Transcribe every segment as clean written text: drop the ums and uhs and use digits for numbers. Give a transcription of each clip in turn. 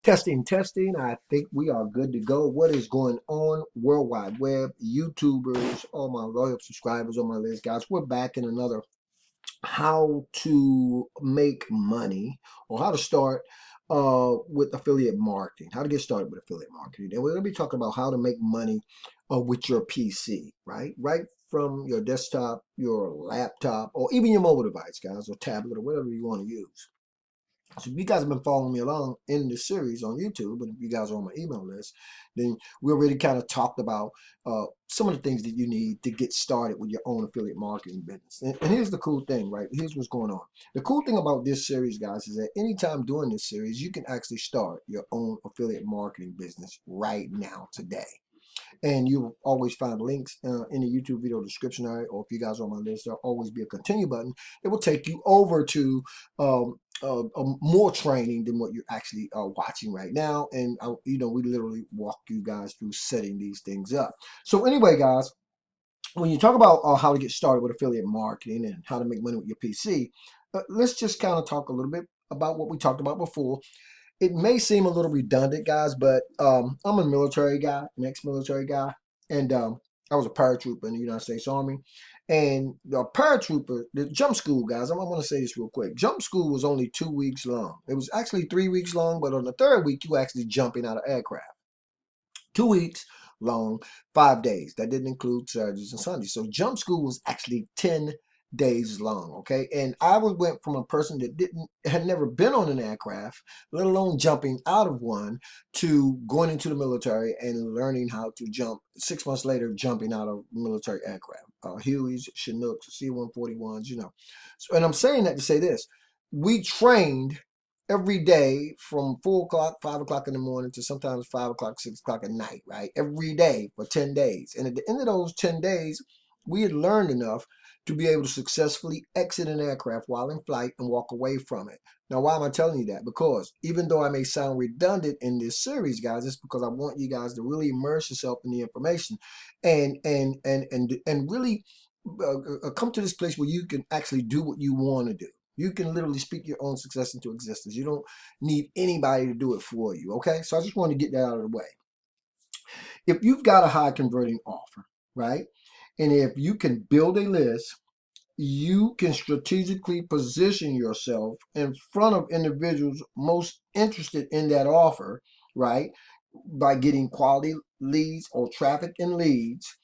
Testing, testing. I think we are good to go. What is going on? World Wide Web, YouTubers, all my loyal subscribers on my list, guys. We're back in another how to make money or how to start with affiliate marketing, how to get started with affiliate marketing. And we're going to be talking about how to make money with your PC, right? Right from your desktop, your laptop, or even your mobile device, guys, or tablet, or whatever you want to use. So if you guys have been following me along in this series on YouTube, and if you guys are on my email list, then we already kind of talked about some of the things that you need to get started with your own affiliate marketing business. And here's the cool thing, right? Here's what's going on. The cool thing about this series, guys, is that anytime during this series, you can actually start your own affiliate marketing business right now, today. And you'll always find links in the YouTube video description area, or if you guys are on my list, there'll always be a continue button. It will take you over to more training than what you're actually watching right now. And, we literally walk you guys through setting these things up. So anyway, guys, when you talk about how to get started with affiliate marketing and how to make money with your PC, let's just kind of talk a little bit about what we talked about before. It may seem a little redundant, guys, but I'm a military guy, an ex-military guy, and I was a paratrooper in the United States Army. And the paratrooper, the jump school, guys, I'm going to say this real quick. Jump school was only 2 weeks long. It was actually 3 weeks long, but on the third week, you were actually jumping out of aircraft. 2 weeks long, 5 days. That didn't include Saturdays and Sundays. So jump school was actually 10 days long. Okay. And I went from a person that had never been on an aircraft, let alone jumping out of one, to going into the military and learning how to jump 6 months later, jumping out of military aircraft, Hueys, Chinooks, C-141s, So, and I'm saying that to say this: we trained every day from 4 o'clock, 5 o'clock in the morning to sometimes 5 o'clock, 6 o'clock at night, right? Every day for 10 days. And at the end of those 10 days, we had learned enough to be able to successfully exit an aircraft while in flight and walk away from it. Now, why am I telling you that? Because even though I may sound redundant in this series, guys, it's because I want you guys to really immerse yourself in the information and really come to this place where you can actually do what you want to do. You can literally speak your own success into existence. You don't need anybody to do it for you, okay? So I just want to get that out of the way. If you've got a high converting offer, right? And if you can build a list, you can strategically position yourself in front of individuals most interested in that offer, right? By getting quality leads or traffic and leads.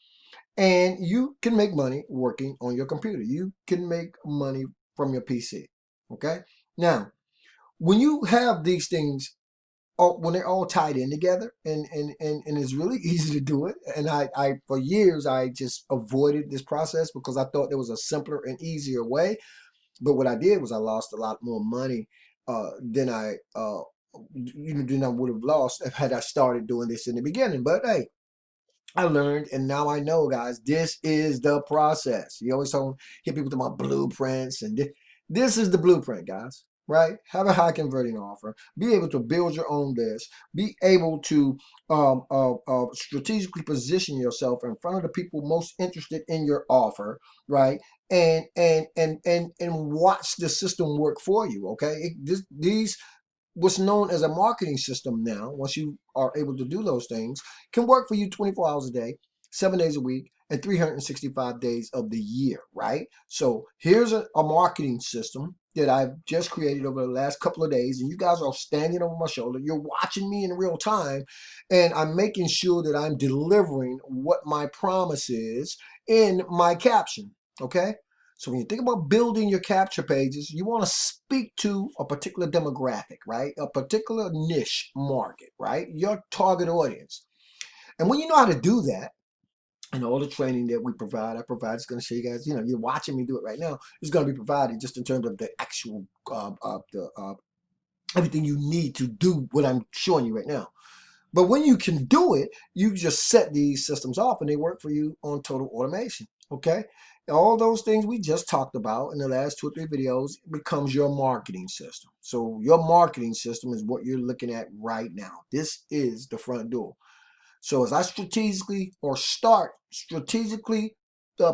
And you can make money working on your computer. You can make money from your PC. Okay. Now, when you have these things, when they're all tied in together, and it's really easy to do it. And I for years I just avoided this process because I thought there was a simpler and easier way. But what I did was I lost a lot more money than than I would have lost had I started doing this in the beginning. But hey, I learned, and now I know, guys, this is the process. You always hear people talk about blueprints, and this is the blueprint, guys, right? Have a high converting offer, be able to build your own list, be able to strategically position yourself in front of the people most interested in your offer, right? And watch the system work for you, okay? These what's known as a marketing system now, once you are able to do those things, can work for you 24 hours a day, 7 days a week, and 365 days of the year, right? So here's a marketing system that I've just created over the last couple of days, and you guys are standing over my shoulder. You're watching me in real time, and I'm making sure that I'm delivering what my promise is in my caption, okay? So when you think about building your capture pages, you want to speak to a particular demographic, right? A particular niche market, right? Your target audience. And when you know how to do that, and all the training that I provide, is going to show you guys, you're watching me do it right now, it's going to be provided just in terms of the actual, everything you need to do what I'm showing you right now. But when you can do it, you just set these systems off and they work for you on total automation. Okay. All those things we just talked about in the last 2 or 3 videos becomes your marketing system. So your marketing system is what you're looking at right now. This is the front door. So as I start strategically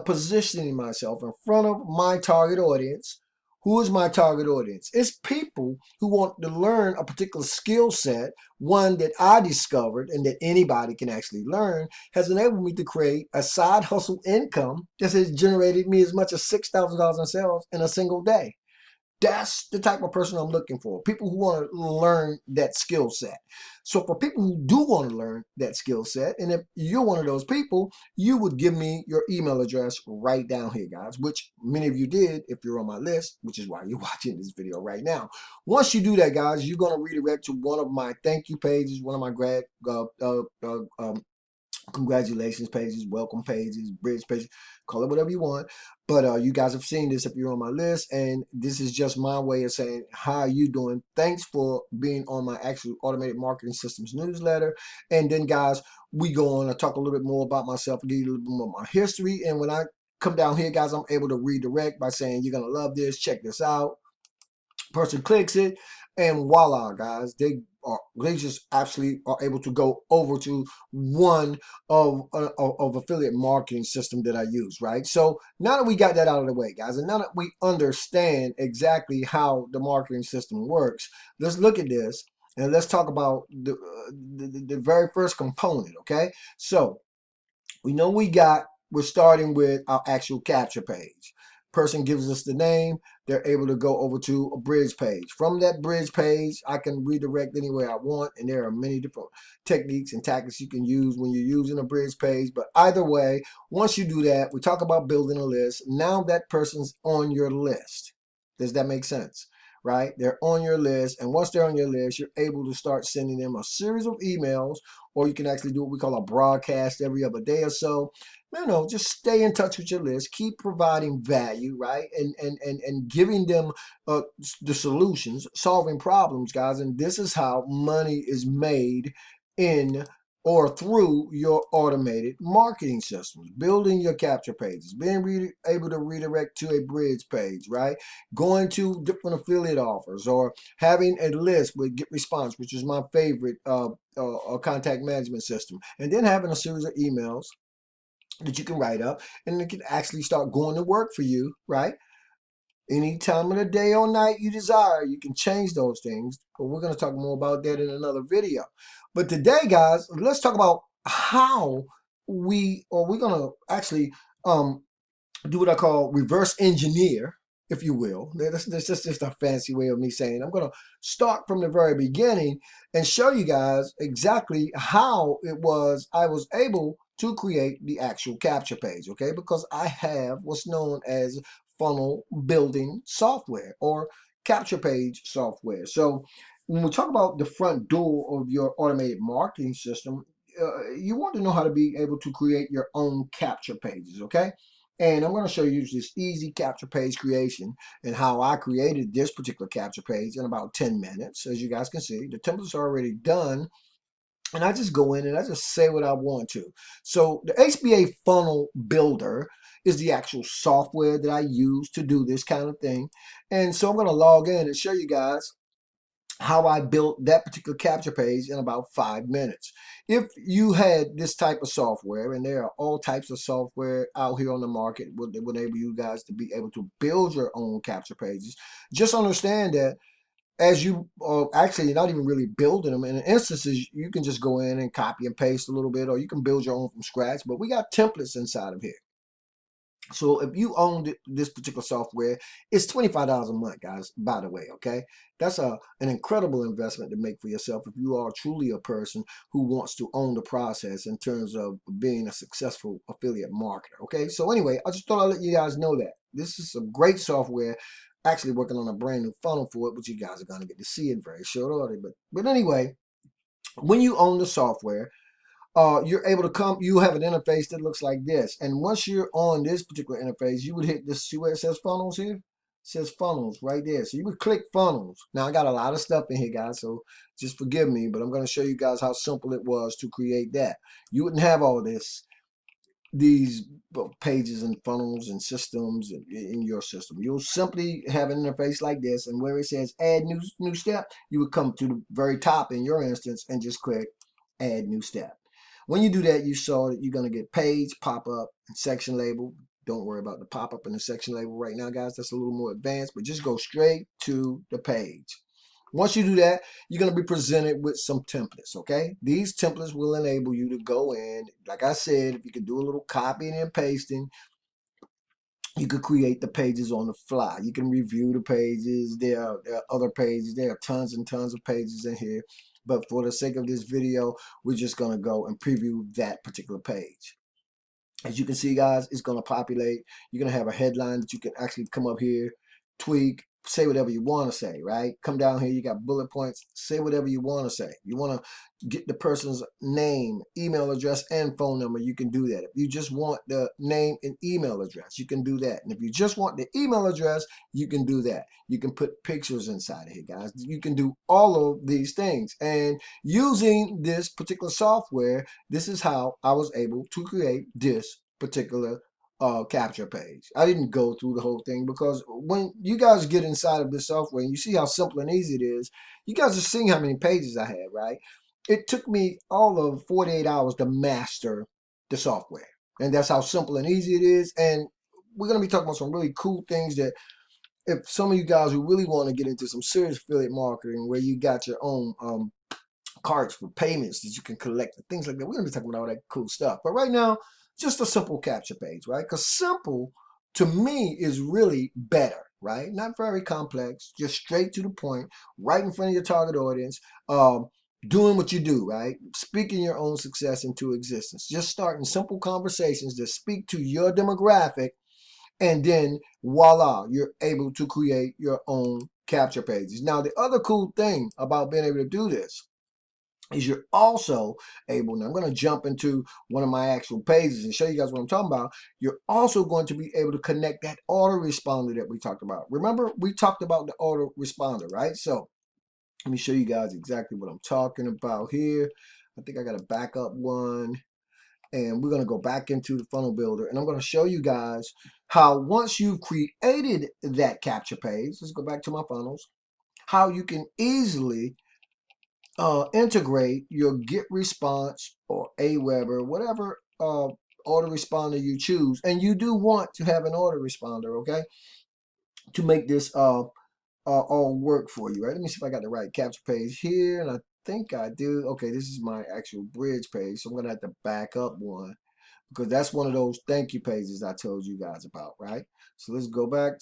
positioning myself in front of my target audience, Who is my target audience? It's people who want to learn a particular skill set, one that I discovered and that anybody can actually learn, has enabled me to create a side hustle income that has generated me as much as $6,000 in sales in a single day. That's the type of person I'm looking for. People who want to learn that skill set. So for people who do want to learn that skill set, and if you're one of those people, you would give me your email address right down here, guys, which many of you did if you're on my list, which is why you're watching this video right now. Once you do that, guys, you're going to redirect to one of my thank you pages, one of my congratulations pages, welcome pages, bridge pages, call it whatever you want. But you guys have seen this if you're on my list, and this is just my way of saying, how are you doing? Thanks for being on my actual automated marketing systems newsletter. And then, guys, we go on and talk a little bit more about myself, give you a little bit more of my history. And when I come down here, guys, I'm able to redirect by saying, you're going to love this, check this out. Person clicks it, and voila, guys, they just actually are able to go over to one of affiliate marketing system that I use, right? So now that we got that out of the way, guys, and now that we understand exactly how the marketing system works, let's look at this and let's talk about the very first component. Okay, so we know we're starting with our actual capture page. Person gives us the name, they're able to go over to a bridge page. From that bridge page, I can redirect anywhere I want, and there are many different techniques and tactics you can use when you're using a bridge page. But either way, once you do that, we talk about building a list. Now that person's on your list. Does that make sense? Right? They're on your list, and once they're on your list, you're able to start sending them a series of emails, or you can actually do what we call a broadcast every other day or so. Just stay in touch with your list, keep providing value, right? And giving them the solutions, solving problems, guys. And this is how money is made in or through your automated marketing systems, building your capture pages, being able to redirect to a bridge page, right? Going to different affiliate offers, or having a list with Get Response, which is my favorite contact management system, and then having a series of emails that you can write up, and it can actually start going to work for you, right? Any time of the day or night you desire, you can change those things. But we're going to talk more about that in another video. But today, guys, let's talk about how we're going to actually do what I call reverse engineer, if you will. That's just a fancy way of me saying I'm going to start from the very beginning and show you guys exactly how it was I was able to create the actual capture page, okay? Because I have what's known as funnel building software or capture page software. So when we talk about the front door of your automated marketing system, you want to know how to be able to create your own capture pages, okay? And I'm going to show you this easy capture page creation and how I created this particular capture page in about 10 minutes. As you guys can see, the templates are already done. And I just go in and I just say what I want to. So the HBA Funnel Builder is the actual software that I use to do this kind of thing. And so I'm going to log in and show you guys how I built that particular capture page in about 5 minutes. If you had this type of software, and there are all types of software out here on the market that would enable you guys to be able to build your own capture pages, just understand that as you are actually not even really building them. In instances, you can just go in and copy and paste a little bit, or you can build your own from scratch. But we got templates inside of here. So if you own this particular software, it's $25 a month, guys, by the way, okay? That's an incredible investment to make for yourself if you are truly a person who wants to own the process in terms of being a successful affiliate marketer, okay? So anyway, I just thought I'd let you guys know that. This is some great software. Actually working on a brand new funnel for it, which you guys are going to get to see in very short order. But anyway, when you own the software, you're able to you have an interface that looks like this. And once you're on this particular interface, you would hit this, see where it says funnels here? It says funnels right there. So you would click funnels. Now I got a lot of stuff in here, guys, so just forgive me, but I'm going to show you guys how simple it was to create that. You wouldn't have all these pages and funnels and systems in your system. You'll simply have an interface like this, and where it says add new step, you would come to the very top in your instance and just click add new step. When you do that, you saw that you're going to get page, pop up, and section label. Don't worry about the pop-up in the section label right now, guys. That's a little more advanced, but just go straight to the page. Once you do that, you're going to be presented with some templates, okay? These templates will enable you to go in. Like I said, if you can do a little copying and pasting, you could create the pages on the fly. You can review the pages. There are other pages. There are tons and tons of pages in here. But for the sake of this video, we're just going to go and preview that particular page. As you can see, guys, it's going to populate. You're going to have a headline that you can actually come up here, tweak, say whatever you want to say, right? Come down here, you got bullet points, say whatever you want to say. You want to get the person's name, email address, and phone number, you can do that. If you just want the name and email address, you can do that. And if you just want the email address, you can do that. You can put pictures inside of here, guys. You can do all of these things. And using this particular software, this is how I was able to create this particular capture page. I didn't go through the whole thing because when you guys get inside of this software and you see how simple and easy it is, you guys are seeing how many pages I had, right? It took me all of 48 hours to master the software. And that's how simple and easy it is. And we're going to be talking about some really cool things that if some of you guys who really want to get into some serious affiliate marketing where you got your own cards for payments that you can collect and things like that. We're going to be talking about all that cool stuff. But right now, just a simple capture page, right? Because simple to me is really better, right? Not very complex, just straight to the point, right in front of your target audience, doing what you do, right? Speaking your own success into existence. Just starting simple conversations that speak to your demographic, and then voila, you're able to create your own capture pages. Now, the other cool thing about being able to do this is you're also able, and I'm going to jump into one of my actual pages and show you guys what I'm talking about. You're also going to be able to connect that autoresponder that we talked about. Remember, we talked about the autoresponder, right? So let me show you guys exactly what I'm talking about here. I think I got a backup one. And we're going to go back into the funnel builder. And I'm going to show you guys how once you've created that capture page, let's go back to my funnels, how you can easily integrate your get response or Aweber, whatever autoresponder you choose. And you do want to have an autoresponder, okay, to make this all work for you, right? Let me see if I got the right capture page here. And I think I do. Okay, this is my actual bridge page. So I'm going to have to back up one, because that's one of those thank you pages I told you guys about, right? So let's go back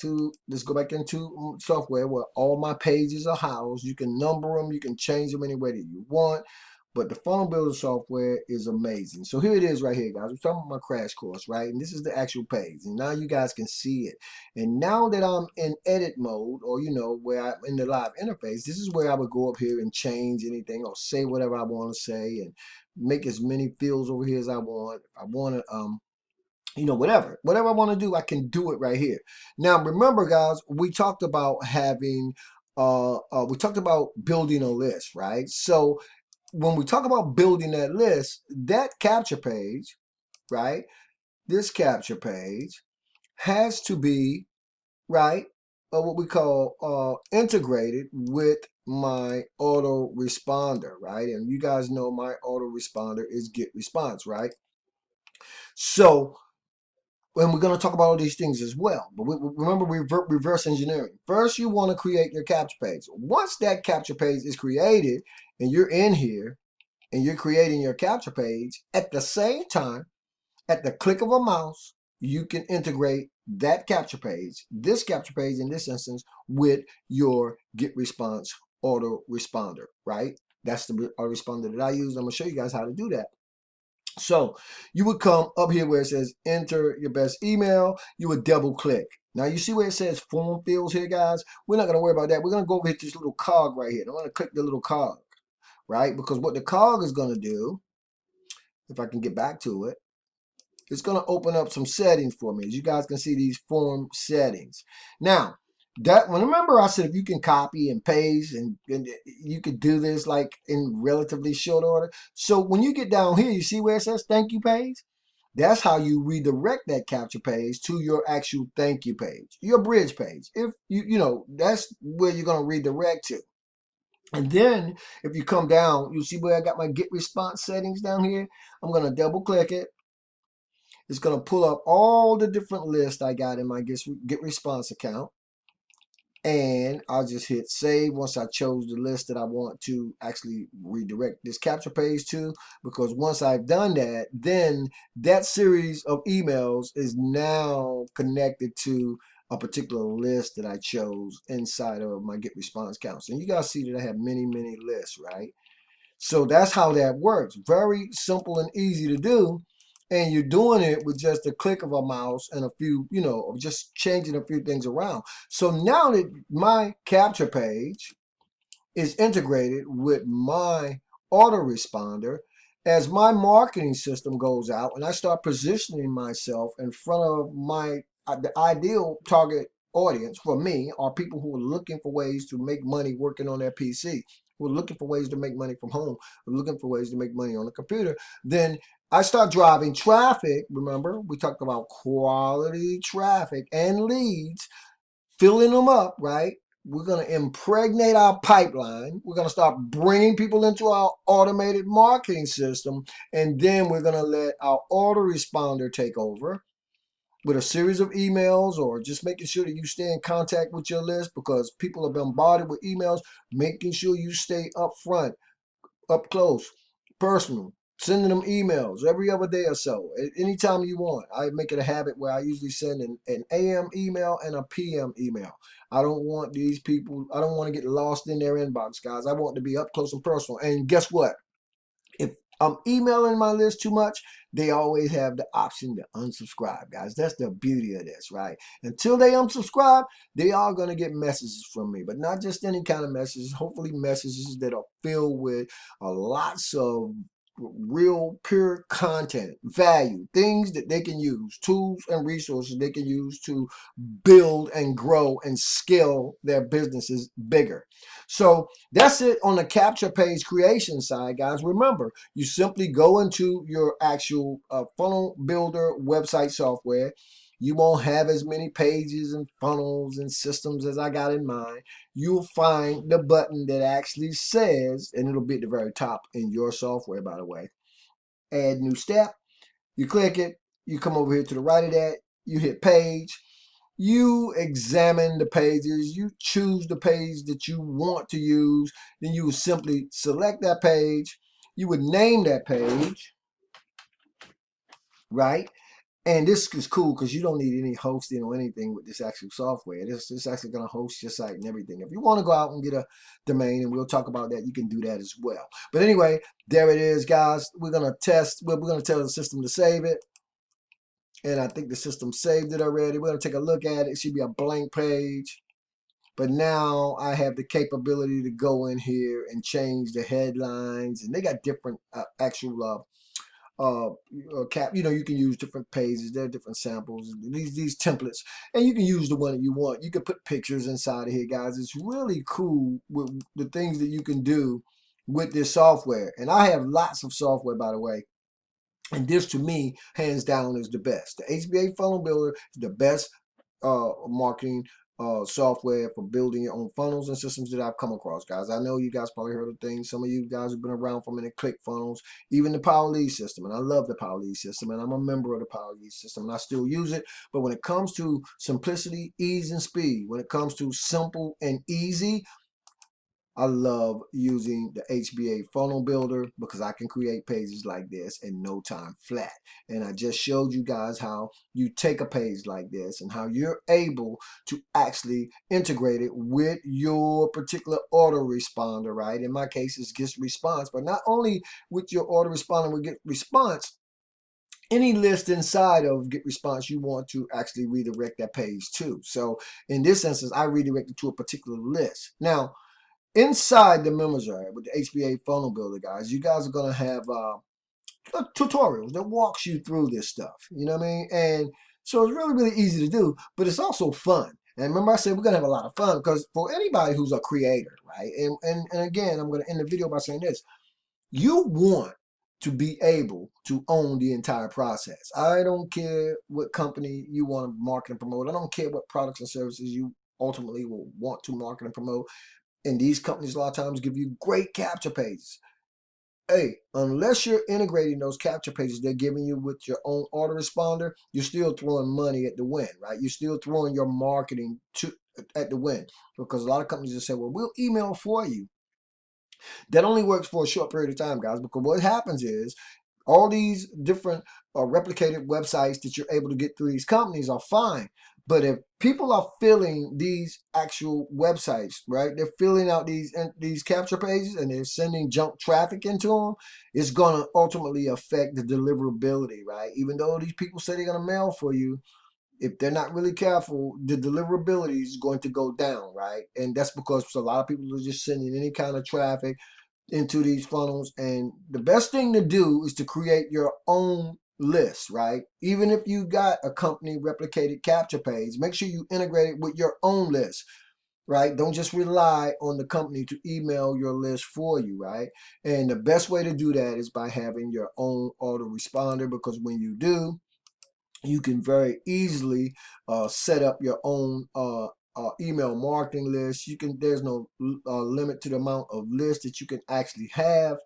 into software where all my pages are housed. You can number them, you can change them any way that you want. But the funnel builder software is amazing. So here it is right here, guys. We're talking about my crash course, right? And this is the actual page. And now you guys can see it. And now that I'm in edit mode, or where I'm in the live interface, this is where I would go up here and change anything or say whatever I want to say and make as many fields over here as I want. If I want to whatever I want to do, I can do it right here. Now remember, guys, we talked about having we talked about building a list, right? So when we talk about building that list, that capture page, right, this capture page has to be, right, what we call integrated with my autoresponder, right? And you guys know my autoresponder is get response, right? So, and we're going to talk about all these things as well. But remember, reverse engineering. First, you want to create your capture page. Once that capture page is created and you're in here and you're creating your capture page, at the same time, at the click of a mouse, you can integrate that capture page, this capture page in this instance, with your get response autoresponder, right? That's the autoresponder that I use. I'm going to show you guys how to do that. So you would come up here where it says enter your best email. You would double click. Now you see where it says form fields here, guys? We're not going to worry about that. We're going to go over here to this little cog right here. I'm going to click the little cog, right? Because what the cog is going to do, if I can get back to it, it's going to open up some settings for me. As you guys can see, these form settings. Now, remember I said if you can copy and paste and you could do this like in relatively short order. So when you get down here, you see where it says thank you page? That's how you redirect that capture page to your actual thank you page, your bridge page. If that's where you're going to redirect to. And then if you come down, you see where I got my get response settings down here. I'm going to double click it. it's going to pull up all the different lists I got in my Get Response account. And I'll just hit save once I chose the list that I want to actually redirect this capture page to, because once I've done that, then that series of emails is now connected to a particular list that I chose inside of my Get Response counts. And you guys see that I have many, many lists, right? So that's how that works. Very simple and easy to do. And you're doing it with just a click of a mouse and a few, just changing a few things around. So now that my capture page is integrated with my autoresponder, as my marketing system goes out and I start positioning myself in front of the ideal target audience for me are people who are looking for ways to make money working on their PC, who are looking for ways to make money from home, who are looking for ways to make money on the computer, then I start driving traffic. Remember, we talked about quality traffic and leads, filling them up, right? We're going to impregnate our pipeline. We're going to start bringing people into our automated marketing system. And then we're going to let our autoresponder take over with a series of emails, or just making sure that you stay in contact with your list, because people are bombarded with emails. Making sure you stay up front, up close, personal, sending them emails every other day or so, anytime you want. I make it a habit where I usually send an AM email and a PM email. I don't want these people, I don't want to get lost in their inbox, guys. I want to be up close and personal. And guess what? If I'm emailing my list too much, they always have the option to unsubscribe, guys. That's the beauty of this, right? Until they unsubscribe, they are going to get messages from me, but not just any kind of messages. Hopefully messages that are filled with lots of real pure content, value, things that they can use, tools and resources they can use to build and grow and scale their businesses bigger. So that's it on the capture page creation side, guys. Remember, you simply go into your actual funnel builder website software. You won't have as many pages and funnels and systems as I got in mind. You'll find the button that actually says, and it'll be at the very top in your software, by the way, add new step. You click it, you come over here to the right of that, you hit page. You examine the pages, you choose the page that you want to use, then you would simply select that page, you would name that page, right? And this is cool because you don't need any hosting or anything with this actual software. This is actually going to host your site and everything. If you want to go out and get a domain, and we'll talk about that, you can do that as well. But anyway, there it is, guys. We're going to test, we're going to tell the system to save it. And I think the system saved it already. We're going to take a look at it. It should be a blank page. But now I have the capability to go in here and change the headlines. And they got different actual cap. You can use different pages. There are different samples. These templates. And you can use the one that you want. You can put pictures inside of here, guys. It's really cool with the things that you can do with this software. And I have lots of software, by the way. And this, to me, hands down, is the best. The HBA Funnel Builder is the best marketing software for building your own funnels and systems that I've come across, guys. I know you guys probably heard of things. Some of you guys have been around for a minute, ClickFunnels, even the Power Lead system. And I love the Power Lead system, and I'm a member of the Power Lead system, and I still use it. But when it comes to simplicity, ease, and speed, when it comes to simple and easy, I love using the HBA funnel builder because I can create pages like this in no time flat. And I just showed you guys how you take a page like this and how you're able to actually integrate it with your particular autoresponder, right? In my case, it's Get Response, but not only with your autoresponder with Get Response, any list inside of Get Response you want to actually redirect that page to. So in this instance, I redirected to a particular list. Now, inside the members area with the HBA funnel builder, guys, you guys are going to have tutorials that walks you through this stuff. You know what I mean? And so it's really, really easy to do, but it's also fun. And remember I said we're going to have a lot of fun because for anybody who's a creator, right? And again, I'm going to end the video by saying this. You want to be able to own the entire process. I don't care what company you want to market and promote. I don't care what products and services you ultimately will want to market and promote. And these companies a lot of times give you great capture pages. hey, unless you're integrating those capture pages they're giving you with your own autoresponder, you're still throwing money at the wind, right? You're still throwing your marketing at the wind, because a lot of companies just say, well, we'll email for you. That only works for a short period of time, guys, because what happens is all these different replicated websites that you're able to get through these companies are fine. But if people are filling these actual websites, right, they're filling out these capture pages and they're sending junk traffic into them, it's going to ultimately affect the deliverability, right? Even though these people say they're going to mail for you, if they're not really careful, the deliverability is going to go down, right? And that's because a lot of people are just sending any kind of traffic into these funnels. And the best thing to do is to create your own list, right? Even if you got a company replicated capture page, make sure you integrate it with your own list, right? Don't just rely on the company to email your list for you, right? And the best way to do that is by having your own autoresponder, because when you do, you can very easily set up your own email marketing list. There's no limit to the amount of lists that you can actually have,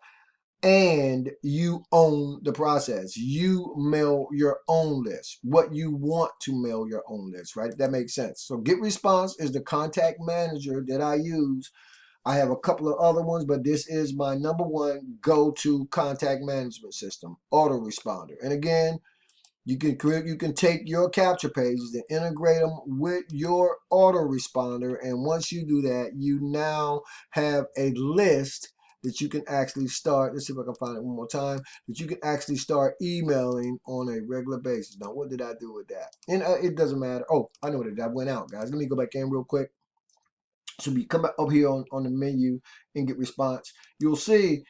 and you own the process. You mail your own list, what you want to mail your own list, right? If that makes sense. So GetResponse is the contact manager that I use. I have a couple of other ones, but this is my number one go-to contact management system, autoresponder. And again, you can take your capture pages and integrate them with your autoresponder. And once you do that, you now have a list that you can actually start. Let's see if I can find it one more time. That you can actually start emailing on a regular basis. Now, what did I do with that? And it doesn't matter. Oh, I know what it did. I went out, guys. Let me go back in real quick. So we come back up here on the menu and GetResponse. You'll see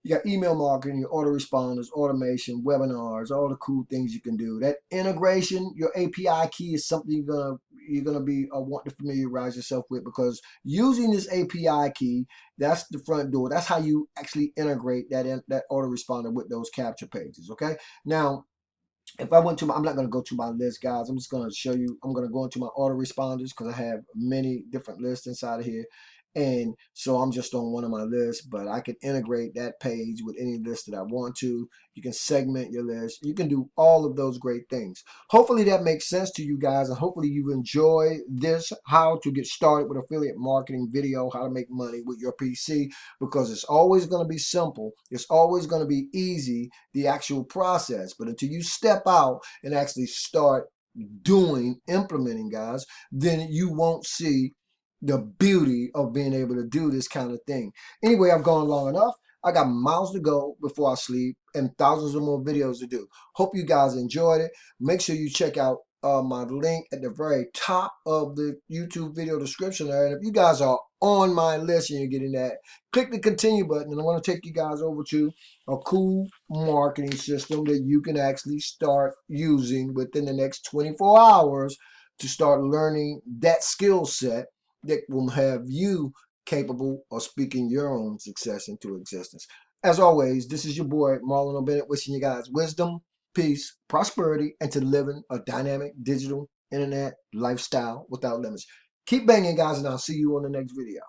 you got email marketing, your autoresponders, automation, webinars, all the cool things you can do. That integration, your API key is something you're gonna be wanting to familiarize yourself with, because using this API key, that's the front door. That's how you actually integrate that autoresponder with those capture pages. Okay, now if I went to I'm not going to go to my list, guys. I'm just going to show you. I'm going to go into my autoresponders because I have many different lists inside of here. And so I'm just on one of my lists, but I can integrate that page with any list that I want to. You can segment your list. You can do all of those great things. Hopefully that makes sense to you guys, and hopefully you enjoy this, how to get started with affiliate marketing video, how to make money with your PC, because it's always going to be simple. It's always going to be easy, the actual process. But until you step out and actually start implementing, guys, then you won't see the beauty of being able to do this kind of thing. Anyway, I've gone long enough. I got miles to go before I sleep and thousands of more videos to do. Hope you guys enjoyed it. Make sure you check out my link at the very top of the YouTube video description there. And if you guys are on my list and you're getting that, click the continue button, and I want to take you guys over to a cool marketing system that you can actually start using within the next 24 hours to start learning that skill set that will have you capable of speaking your own success into existence. As always, this is your boy, Marlon O Bennett, wishing you guys wisdom, peace, prosperity, and to living a dynamic digital internet lifestyle without limits. Keep banging, guys, and I'll see you on the next video.